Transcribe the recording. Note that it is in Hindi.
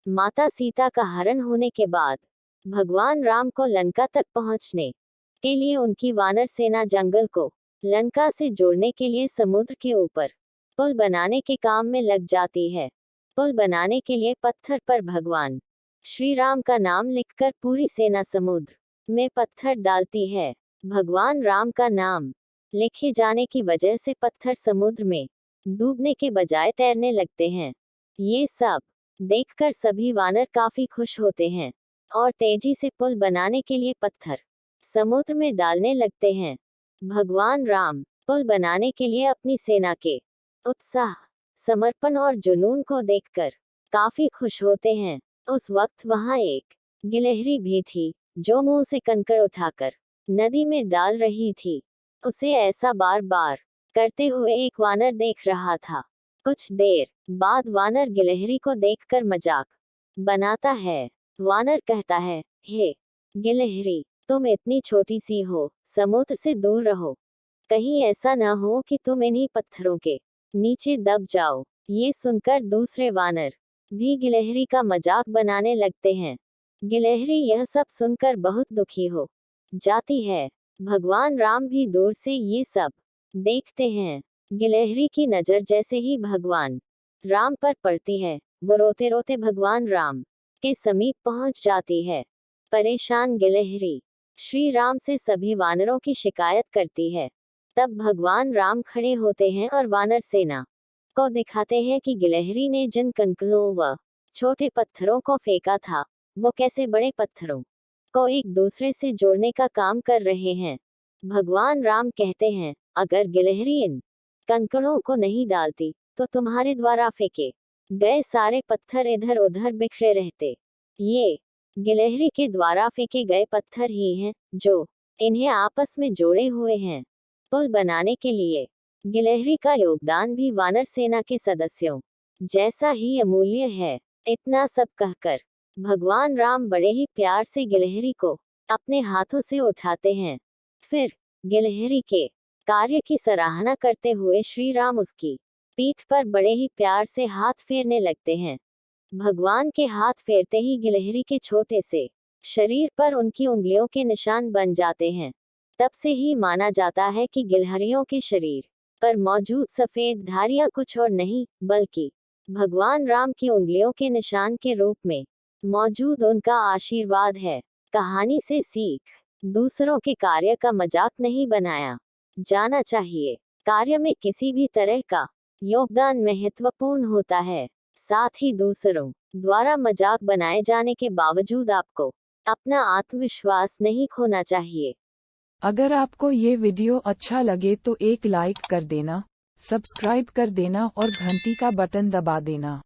माता सीता का हरण होने के बाद भगवान राम को लंका तक पहुंचने के लिए उनकी वानर सेना जंगल को लंका से जोड़ने के लिए समुद्र के ऊपर पुल बनाने के काम में लग जाती है। पुल बनाने के लिए पत्थर पर भगवान श्री राम का नाम लिखकर पूरी सेना समुद्र में पत्थर डालती है। भगवान राम का नाम लिखे जाने की वजह से पत्थर समुद्र में डूबने के बजाय तैरने लगते हैं। ये सब देखकर सभी वानर काफी खुश होते हैं और तेजी से पुल बनाने के लिए पत्थर समुद्र में डालने लगते हैं। भगवान राम पुल बनाने के लिए अपनी सेना के उत्साह, समर्पण और जुनून को देखकर काफी खुश होते हैं। उस वक्त वहां एक गिलहरी भी थी जो मुंह से कंकड़ उठाकर नदी में डाल रही थी। उसे ऐसा बार बार करते हुए एक वानर देख रहा था। कुछ देर बाद वानर गिलहरी को देखकर मजाक बनाता है। वानर कहता है, हे गिलहरी, तुम इतनी छोटी सी हो, समुद्र से दूर रहो। कहीं ऐसा न हो कि तुम इन्हीं पत्थरों के नीचे दब जाओ। ये सुनकर दूसरे वानर भी गिलहरी का मजाक बनाने लगते हैं। गिलहरी यह सब सुनकर बहुत दुखी हो जाती है। भगवान राम भी दूर से ये सब देखते हैं। गिलहरी की नजर जैसे ही भगवान राम पर पड़ती है, वो रोते रोते भगवान राम के समीप पहुंच जाती है। परेशान गिलहरी श्री राम से सभी वानरों की शिकायत करती है। तब भगवान राम खड़े होते हैं और वानर सेना को दिखाते हैं कि गिलहरी ने जिन कंकड़ों व छोटे पत्थरों को फेंका था, वो कैसे बड़े पत्थरों को एक दूसरे से जोड़ने का काम कर रहे हैं। भगवान राम कहते हैं, अगर गिलहरी इन कंकड़ों को नहीं डालती तो तुम्हारे द्वारा फेंके गए सारे पत्थर इधर उधर बिखरे रहते। ये गिलहरी के द्वारा फेंके गए पत्थर ही हैं जो इन्हें आपस में जोड़े हुए हैं। पुल बनाने के लिए गिलहरी का योगदान भी वानर सेना के सदस्यों जैसा ही अमूल्य है। इतना सब कहकर भगवान राम बड़े ही प्यार से गिलहरी को अपने हाथों से उठाते हैं। फिर गिलहरी के कार्य की सराहना करते हुए श्री राम उसकी पीठ पर बड़े ही प्यार से हाथ फेरने लगते हैं। भगवान के हाथ फेरते ही गिलहरी के छोटे से शरीर पर उनकी उंगलियों के निशान बन जाते हैं। तब से ही माना जाता है कि गिलहरियों के शरीर पर मौजूद सफेद धारियां कुछ और नहीं बल्कि भगवान राम की उंगलियों के निशान के रूप में मौजूद उनका आशीर्वाद है। कहानी से सीख, दूसरों के कार्य का मजाक नहीं बनाया जाना चाहिए। कार्य में किसी भी तरह का योगदान महत्वपूर्ण होता है। साथ ही दूसरों द्वारा मजाक बनाए जाने के बावजूद आपको अपना आत्मविश्वास नहीं खोना चाहिए। अगर आपको ये वीडियो अच्छा लगे तो एक लाइक कर देना, सब्सक्राइब कर देना और घंटी का बटन दबा देना।